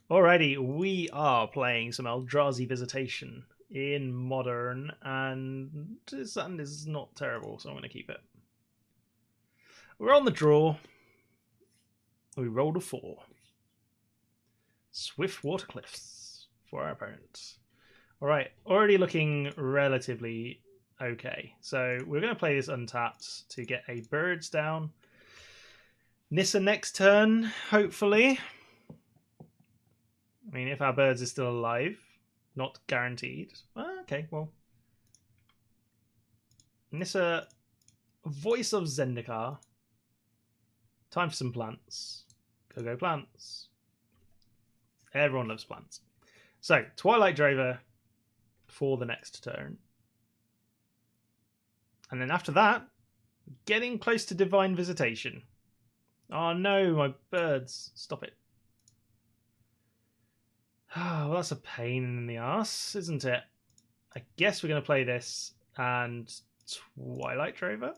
Alrighty, we are playing some Eldrazi Visitation in Modern, and this is not terrible, so I'm going to keep it. We're on the draw. We rolled a 4. Swift Water Cliffs for our opponent. Alright, already looking relatively okay. So we're going to play this untapped to get a birds down. Nissa next turn, hopefully. I mean, if our birds is still alive, not guaranteed. Okay, well. Nissa, Voice of Zendikar. Time for some plants. Go plants. Everyone loves plants. So, Twilight Drover for the next turn. And then after that, getting close to Divine Visitation. Oh no, my birds. Stop it. Oh, well, that's a pain in the ass, isn't it? I guess we're going to play this and Twilight Drover.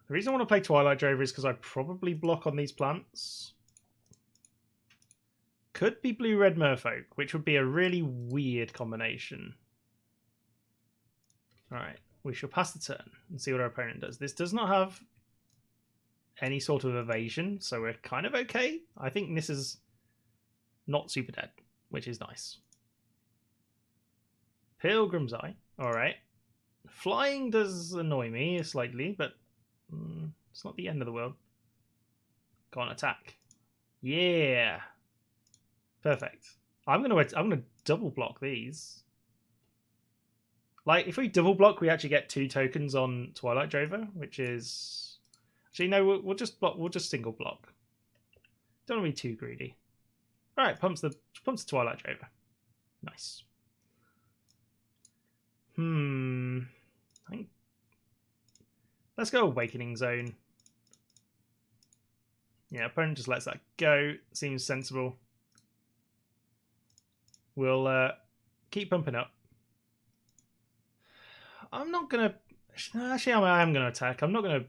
The reason I want to play Twilight Drover is because I probably block on these plants. Could be Blue-Red Merfolk, which would be a really weird combination. Alright, we shall pass the turn and see what our opponent does. This does not have any sort of evasion, so we're kind of okay. I think this is not super dead, which is nice. Pilgrim's Eye. Alright. Flying does annoy me slightly, but it's not the end of the world. Go on, attack. Yeah. Perfect. I'm gonna double block these. Like, if we double block, we actually get 2 tokens on Twilight Drover, which is actually no. We'll just block. We'll just single block. Don't want to be too greedy. All right, pumps the Twilight Drover. Nice. I think let's go Awakening Zone. Yeah, opponent just lets that go. Seems sensible. We'll keep pumping up. I'm not gonna. Actually, I am gonna attack. I'm not gonna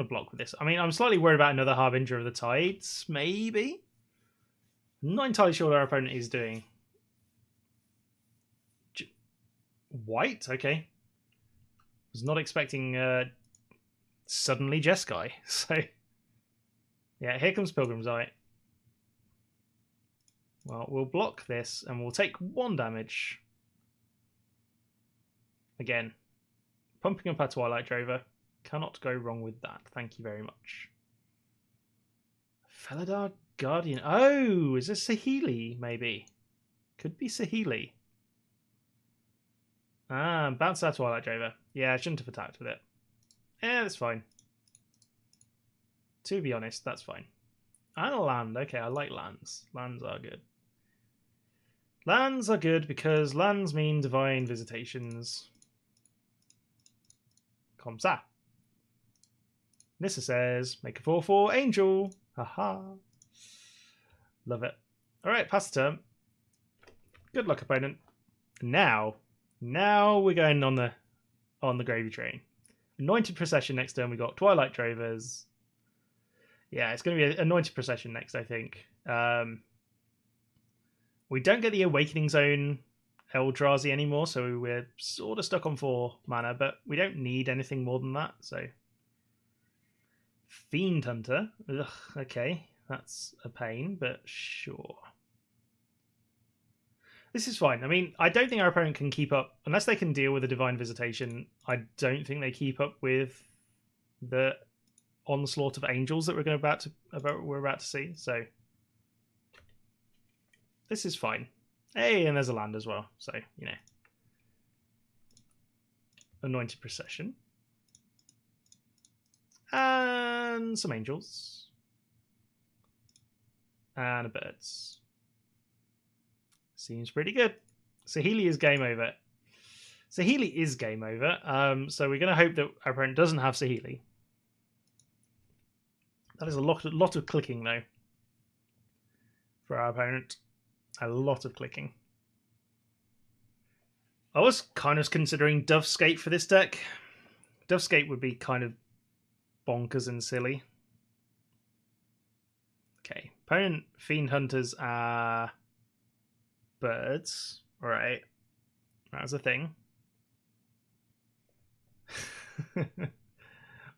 block with this. I mean, I'm slightly worried about another Harbinger of the Tides, maybe. I'm not entirely sure what our opponent is doing. White, okay. Was not expecting suddenly Jeskai. So, yeah, here comes Pilgrim's Eye. Well, we'll block this and we'll take 1 damage. Again, pumping up our Twilight Drover. Cannot go wrong with that. Thank you very much. Felidar Guardian. Oh, is this Saheeli, maybe? Could be Saheeli. Bounce our Twilight Drover. Yeah, I shouldn't have attacked with it. Yeah, that's fine. To be honest, that's fine. And a land. Okay, I like lands. Lands are good. Lands are good because lands mean Divine Visitations. Comme ça. Nissa says, make a 4/4 angel. Haha. Love it. Alright, pass the turn. Good luck, opponent. Now we're going on the gravy train. Anointed Procession next turn. We got Twilight Drovers. Yeah, it's going to be Anointed Procession next, I think. We don't get the Awakening Zone Eldrazi anymore, so we're sort of stuck on 4 mana, but we don't need anything more than that, so. Fiend Hunter. Ugh, okay, that's a pain, but sure. This is fine. I mean, I don't think our opponent can keep up, unless they can deal with a Divine Visitation, I don't think they keep up with the onslaught of angels that we're about to see, so. This is fine. Hey, and there's a land as well, so, you know. Anointed Procession. And some angels. And a birds. Seems pretty good. Saheeli is game over. Saheeli is game over, so we're going to hope that our opponent doesn't have Saheeli. That is a lot of clicking, though, for our opponent. A lot of clicking. I was kind of considering Dovescape for this deck. Dovescape would be kind of bonkers and silly. Okay, Opponent Fiend Hunters are birds. Alright. That's a thing.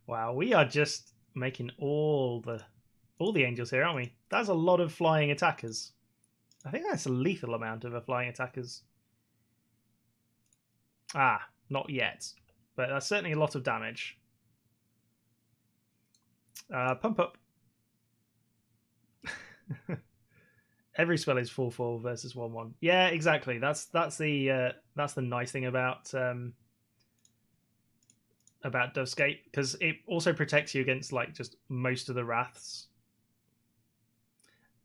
Wow, we are just making all the angels here, aren't we? That's a lot of flying attackers. I think that's a lethal amount of flying attackers. Ah, not yet. But that's certainly a lot of damage. Pump up. Every spell is 4/4 versus 1/1. Yeah, exactly. That's the nice thing about Dovescape, because it also protects you against like just most of the wraths.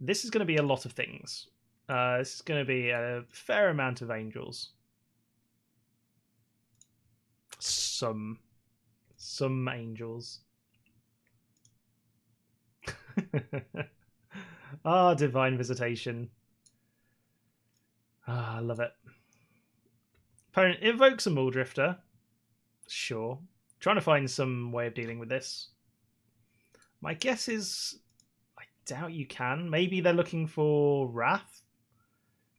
This is going to be a lot of things. This is going to be a fair amount of angels. Some angels. Ah, Divine Visitation. Ah, I love it. Opponent invokes a Muldrifter. Sure. Trying to find some way of dealing with this. My guess is I doubt you can. Maybe they're looking for Wrath.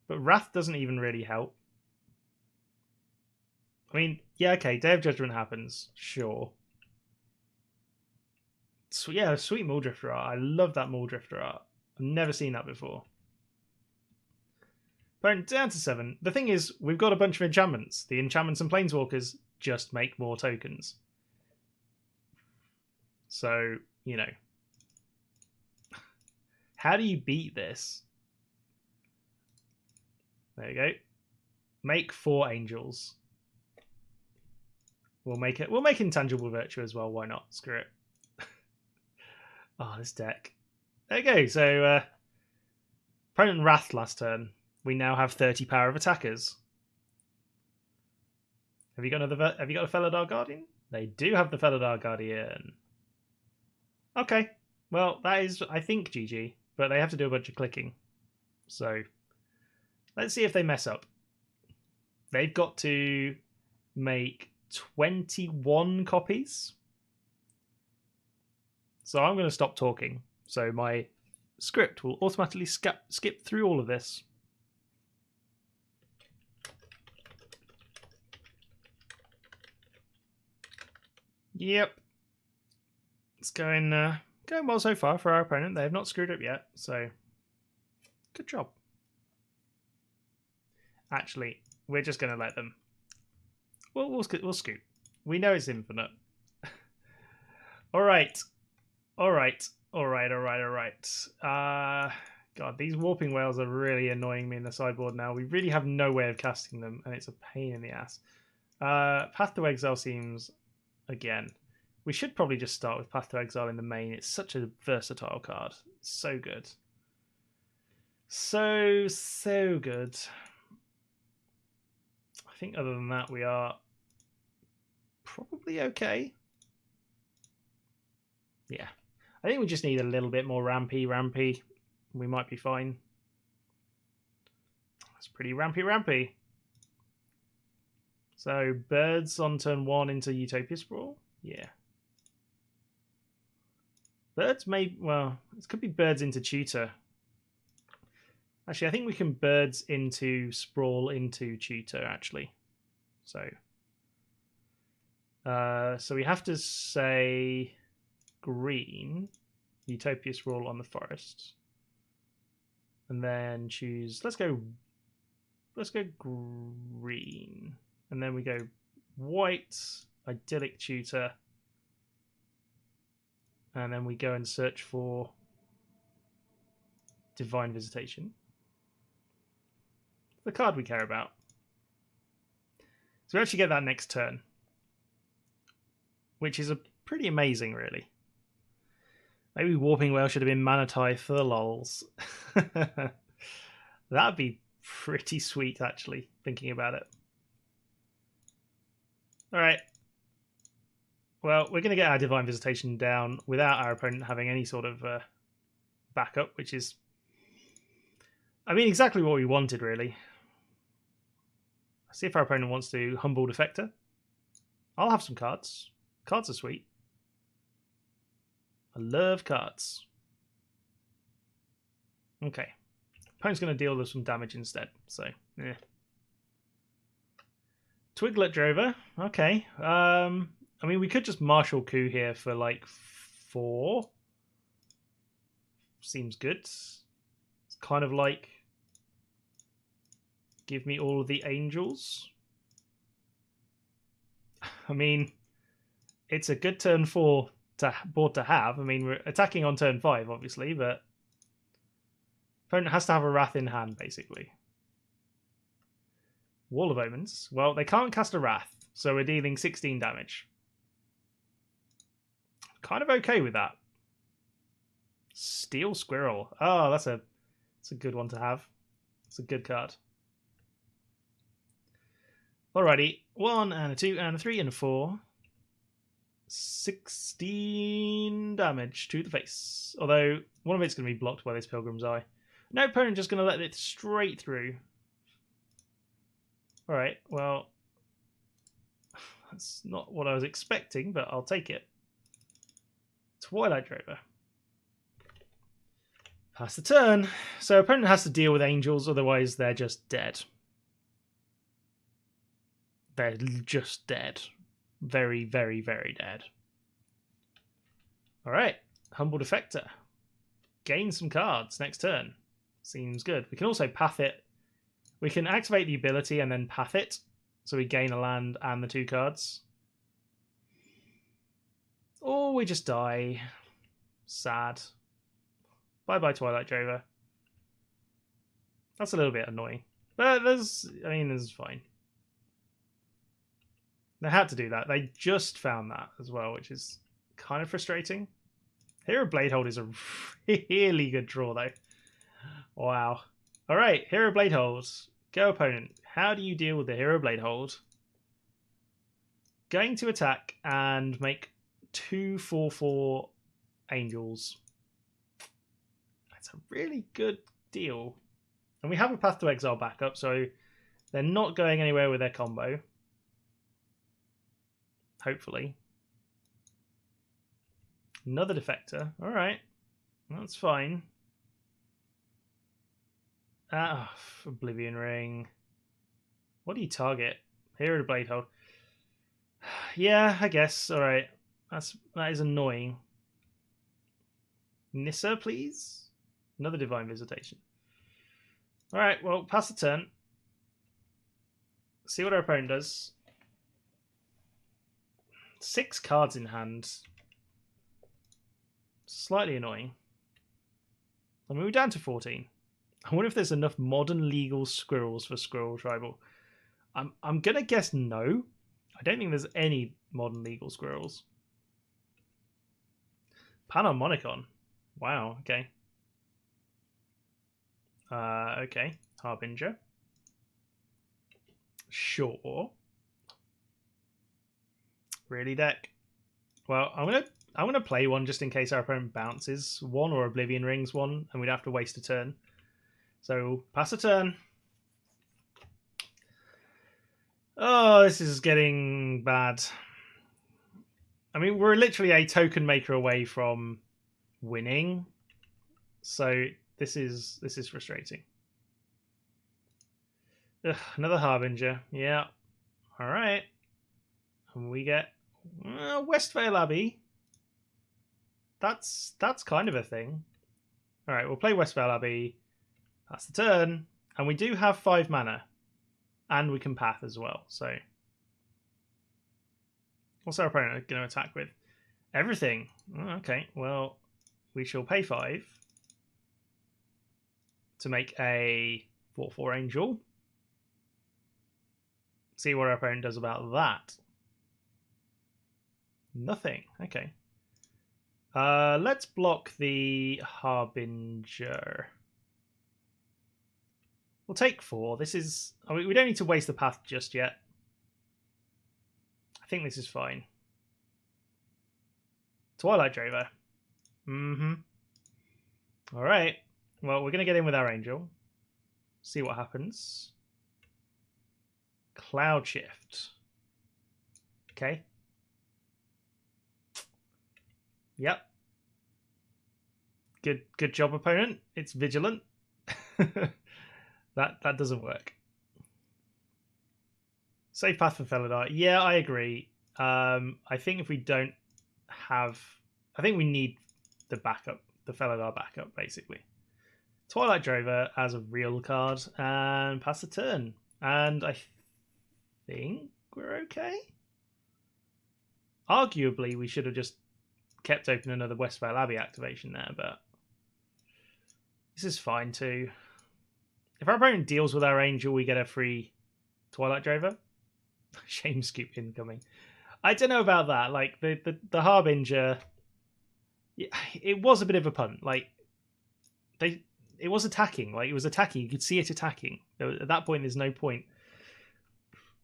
But Wrath doesn't even really help. I mean, yeah, okay, Day of Judgment happens. Sure. So, yeah, sweet Muldrifter art. I love that Muldrifter art. I've never seen that before. Opponent down to 7. The thing is, we've got a bunch of enchantments. The enchantments and planeswalkers just make more tokens. So, you know. How do you beat this? There you go. Make 4 angels. We'll make Intangible Virtue as well. Why not? Screw it. Oh, this deck. There you go. So, opponent Wrath last turn. We now have 30 power of attackers. Have you got a Felidar Guardian? They do have the Felidar Guardian. Okay. Well, that is, I think, GG. But they have to do a bunch of clicking. So, let's see if they mess up. They've got to make 21 copies. So I'm going to stop talking. So my script will automatically skip through all of this. Yep. It's going well so far for our opponent. They have not screwed up yet, so good job. Actually, we're just going to let them. We'll scoot. We know it's infinite. All right. God, these warping whales are really annoying me in the sideboard now. We really have no way of casting them, and it's a pain in the ass. Path to Exile seems, again, we should probably just start with Path to Exile in the main. It's such a versatile card. It's so good. So good. I think other than that, we are probably okay. Yeah. I think we just need a little bit more rampy. We might be fine. That's pretty rampy. So, birds on turn 1 into Utopia Sprawl? Yeah. Birds may... Well, it could be birds into Tutor. Actually, I think we can birds into Sprawl into Tutor, actually. So we have to say green, Utopia Sprawl on the forest. And then choose... Let's go green. And then we go white, Idyllic Tutor. And then we go and search for Divine Visitation. The card we care about. So we actually get that next turn. Which is pretty amazing, really. Maybe Warping Whale should have been Mana Tithe for the lols. That'd be pretty sweet, actually, thinking about it. Alright. Well, we're going to get our Divine Visitation down without our opponent having any sort of backup, which is... I mean, exactly what we wanted, really. See if our opponent wants to Humble Defector. I'll have some cards. Cards are sweet. I love cards. Okay. Opponent's going to deal us some damage instead, so, yeah. Twiglet Drover. Okay. I mean, we could just Martial Coup here for, like, 4. Seems good. It's kind of like... Give me all of the angels. I mean, it's a good turn 4 board to have. I mean, we're attacking on turn 5, obviously, but... Opponent has to have a Wrath in hand, basically. Wall of Omens. Well, they can't cast a Wrath, so we're dealing 16 damage. Kind of okay with that. Steel Squirrel. Oh, that's a good one to have. It's a good card. Alrighty. 1 and a 2 and a 3 and a 4. 16 damage to the face. Although, one of it's going to be blocked by this Pilgrim's Eye. No opponent just going to let it straight through. Alright, well... That's not what I was expecting, but I'll take it. Twilight Drover. Pass the turn. So opponent has to deal with angels, otherwise they're just dead. They're just dead. Very, very, very dead. Alright, Humble Defector. Gain some cards next turn. Seems good. We can also path it. We can activate the ability and then path it. So we gain a land and the 2 cards. Or we just die. Sad. Bye-bye, Twilight Drover. That's a little bit annoying. But this is fine. They had to do that. They just found that as well, which is kind of frustrating. Hero Bladehold is a really good draw, though. Wow. Alright, Hero Bladehold. Go, opponent. How do you deal with the Hero Bladehold? Going to attack and make 2 4/4 angels. That's a really good deal. And we have a Path to Exile backup, so they're not going anywhere with their combo. Hopefully. Another Defector. Alright. That's fine. Oblivion Ring. What do you target? Hero to Bladehold. Yeah, I guess. Alright. That is annoying. Nissa, please? Another Divine Visitation. Alright, well, pass the turn. See what our opponent does. 6 cards in hand. Slightly annoying. I mean, we're down to 14. I wonder if there's enough modern legal squirrels for Squirrel Tribal. I'm gonna guess no. I don't think there's any modern legal squirrels. Panharmonicon. Wow, okay. Okay. Harbinger. Sure. Really, deck? Well, I'm gonna play one just in case our opponent bounces one or Oblivion Rings one, and we'd have to waste a turn. So pass a turn. Oh, this is getting bad. I mean, we're literally a token maker away from winning, so this is frustrating. Ugh, another Harbinger. Yeah. All right. And we get Westvale Abbey. That's kind of a thing. All right, we'll play Westvale Abbey. That's the turn, and we do have 5 mana, and we can path as well. So, what's our opponent going to attack with? Everything. Okay, well, we shall pay 5 to make a 4/4 angel. See what our opponent does about that. Nothing. Okay. Let's block the Harbinger. We'll take 4. This is... I mean, we don't need to waste the path just yet. I think this is fine. Twilight Drover. Alright. Well, we're going to get in with our angel. See what happens. Cloud Shift. Okay. Yep. Good job, opponent. It's vigilant. that doesn't work. Safe path for Felidar. Yeah, I agree. I think if we don't have, I think we need the backup, the Felidar backup, basically. Twilight Drover as a real card and pass the turn. And I think we're okay. Arguably, we should have just kept open another Westvale Abbey activation there, but this is fine too. If our opponent deals with our Angel, we get a free Twilight Drover. Shame Scoop incoming. I don't know about that. Like the Harbinger, it was a bit of a punt. Like it was attacking. Like it was attacking. You could see it attacking. At that point, there's no point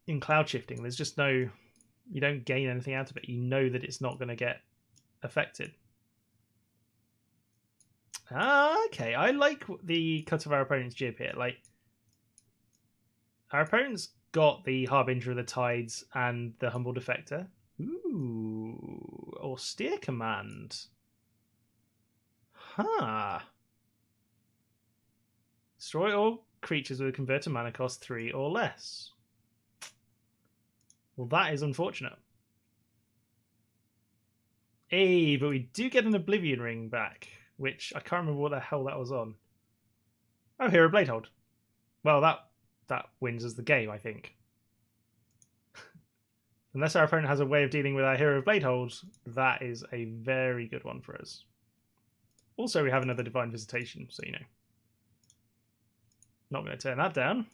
in cloud shifting. There's just no. You don't gain anything out of it. You know that it's not going to get affected. Okay, I like the cut of our opponent's jib here. Like our opponent's got the Harbinger of the Tides and the Humble Defector. Ooh, Austere Command. Huh. Destroy all creatures with a converter mana cost 3 or less. Well, that is unfortunate. Hey, but we do get an Oblivion Ring back, which I can't remember what the hell that was on. Oh, Hero Bladehold. Well, that wins us the game, I think. Unless our opponent has a way of dealing with our Hero Bladehold, that is a very good one for us. Also, we have another Divine Visitation, so you know. Not going to turn that down.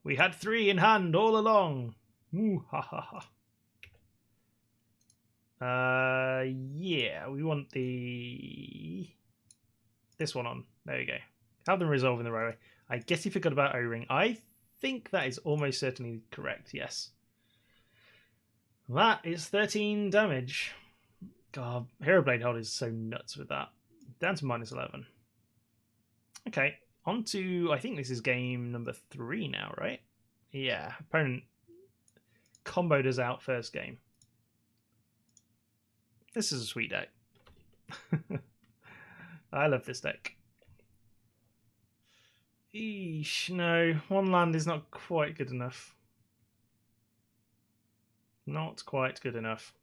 We had 3 in hand all along. Ooh, ha ha ha. Yeah, we want this one on. There you go. Have them resolve in the railway. I guess you forgot about O-Ring. I think that is almost certainly correct, yes. That is 13 damage. God, Hero Bladehold is so nuts with that. Down to -11. Okay, on to, I think this is game number 3 now, right? Yeah, opponent comboed us out first game. This is a sweet deck. I love this deck. Eesh, no, 1 land is not quite good enough. Not quite good enough.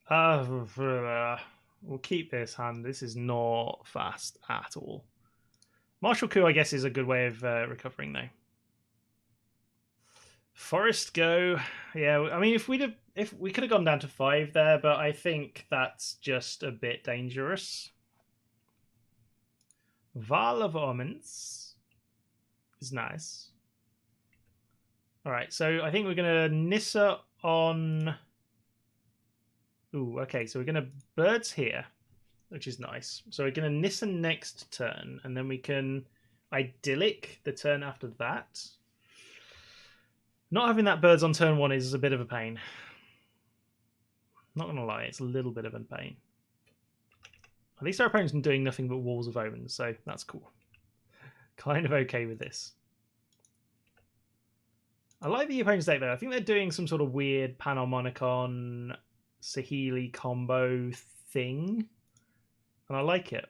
We'll keep this hand. This is not fast at all. Martial Coup, I guess, is a good way of recovering, though. Forest Go. Yeah, I mean, if we could have gone down to 5 there, but I think that's just a bit dangerous. Vial of Omens is nice. All right, so I think we're going to Nissa on... Ooh, okay, so we're going to Birds here, which is nice. So we're going to Nissa next turn, and then we can Idyllic the turn after that. Not having that Birds on turn 1 is a bit of a pain. Not going to lie, it's a little bit of a pain. At least our opponent's doing nothing but Walls of Omens, so that's cool. Kind of okay with this. I like the opponent's deck, though. I think they're doing some sort of weird Panharmonicon Saheeli combo thing, and I like it.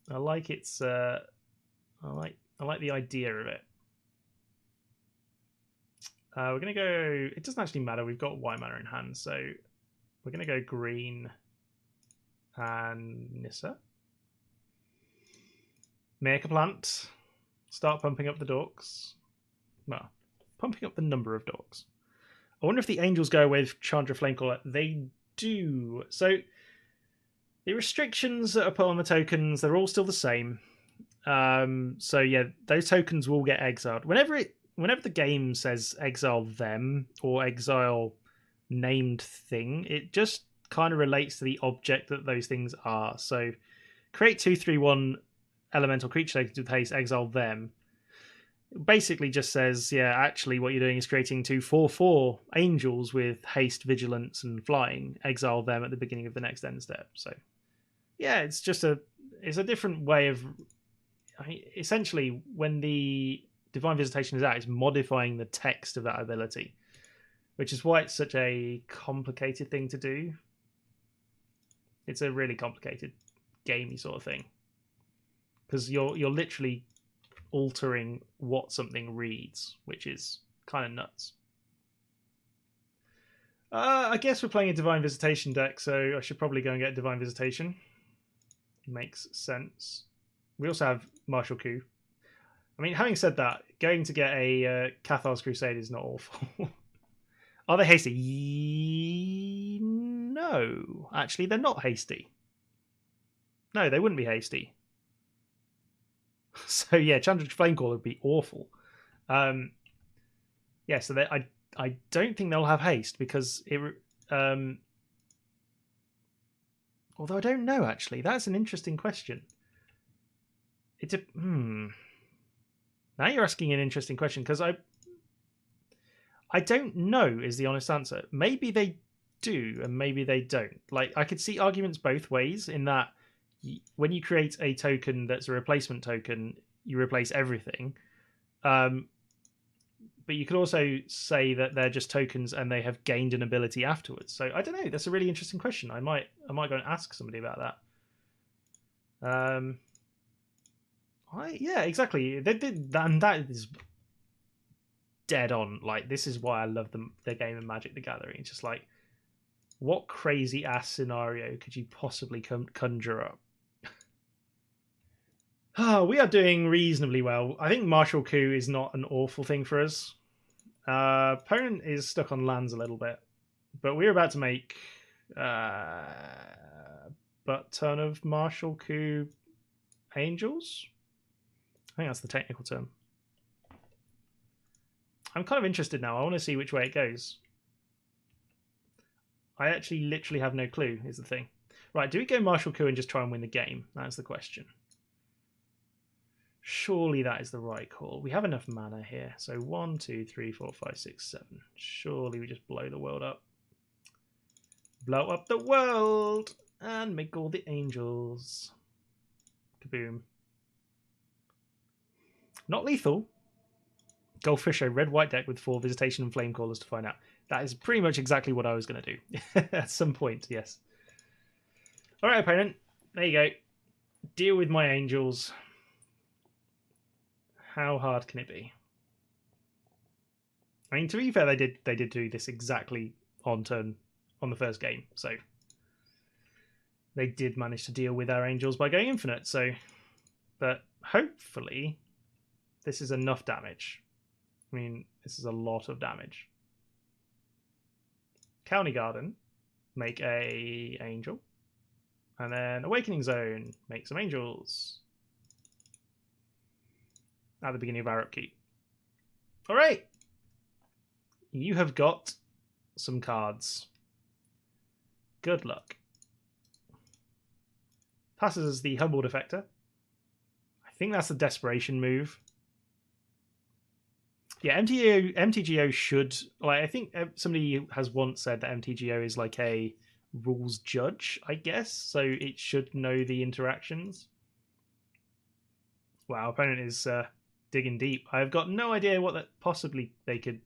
I like its. I like the idea of it. We're gonna go. It doesn't actually matter. We've got white mana in hand, so we're gonna go green and Nissa. Make a plant. Start pumping up the dorks. Well, pumping up the number of dorks. I wonder if the angels go with Chandra Flamecaller. They do. So the restrictions that are put on the tokens, they're all still the same. So yeah, those tokens will get exiled. Whenever the game says exile them or exile named thing, it just kind of relates to the object that those things are. So create 2/3/1 elemental creature tokens with haste, exile them. Basically just says, yeah, actually what you're doing is creating 2/4/4 angels with haste, vigilance, and flying. Exile them at the beginning of the next end step. So yeah, it's a different way of, I mean, essentially when the Divine Visitation is out, it's modifying the text of that ability. which is why it's such a complicated thing to do. It's a really complicated gamey sort of thing, because you're literally altering what something reads, which is kind of nuts. I guess we're playing a Divine Visitation deck, so I should probably go and get Divine Visitation. Makes sense. We also have Martial Coup. I mean, having said that, going to get a Cathar's Crusade is not awful. Are they hasty? No. Actually, they're not hasty. No, they wouldn't be hasty. So yeah, Chandra Flamecaller would be awful. Yeah, so I don't think they'll have haste because it. Although I don't know, actually, that's an interesting question. It's a Now you're asking an interesting question, because I don't know is the honest answer. Maybe they do, and maybe they don't. Like, I could see arguments both ways in that when you create a token that's a replacement token, you replace everything. But you could also say that they're just tokens and they have gained an ability afterwards. So I don't know. That's a really interesting question. I might go and ask somebody about that. Yeah, exactly. They did, and that is dead on. Like, this is why I love the game of Magic the Gathering. It's just like, what crazy ass scenario could you possibly conjure up? We are doing reasonably well. I think Martial Coup is not an awful thing for us. Opponent is stuck on lands a little bit, but we're about to make butt ton of Martial Coup Angels. I think that's the technical term. I'm kind of interested now. I want to see which way it goes. I actually literally have no clue, is the thing. Right, do we go Martial Coup and just try and win the game? That's the question. Surely that is the right call. We have enough mana here. So 1, 2, 3, 4, 5, 6, 7. Surely we just blow the world up. Blow up the world and make all the angels. Kaboom. Not lethal. Goldfish, a red-white deck with 4 Visitation and Flamecallers to find out. That is pretty much exactly what I was going to do. At some point, yes. Alright, opponent. There you go. Deal with my angels. How hard can it be? I mean, to be fair, they did do this exactly on turn on the first game, so they did manage to deal with our angels by going infinite. So, but hopefully, this is enough damage. I mean, this is a lot of damage. County Garden, make a angel, and then Awakening Zone, make some angels. At the beginning of our upkeep. Alright. You have got some cards. Good luck. Passes as the Humble Defector. I think that's the desperation move. Yeah, MTGO should... Like, I think somebody has once said that MTGO is like a rules judge, I guess. So it should know the interactions. Wow, opponent is... digging deep. I've got no idea what possibly they could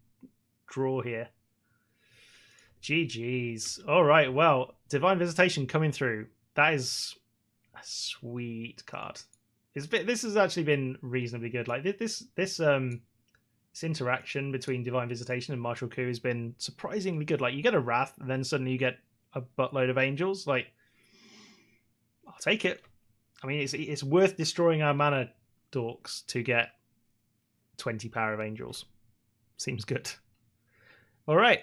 draw here. GG's. All right, well, Divine Visitation coming through. That is a sweet card. This has actually been reasonably good. Like this interaction between Divine Visitation and Martial Coup has been surprisingly good. Like, you get a Wrath, and then suddenly you get a buttload of angels. Like, I'll take it. I mean, it's worth destroying our mana dorks to get 20 power of angels. Seems good. All right.